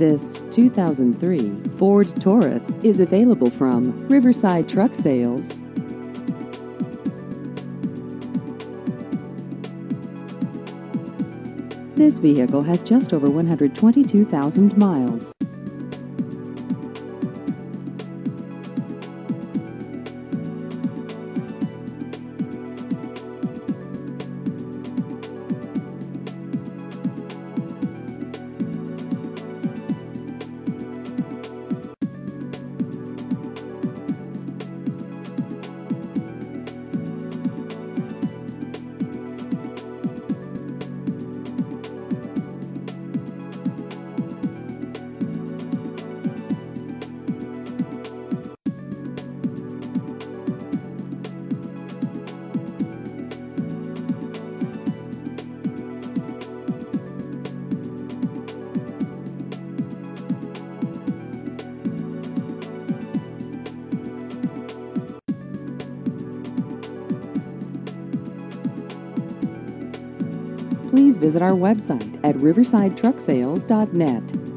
This 2003 Ford Taurus is available from Riverside Truck Sales. This vehicle has just over 122,000 miles. Please visit our website at riversidetrucksales.net.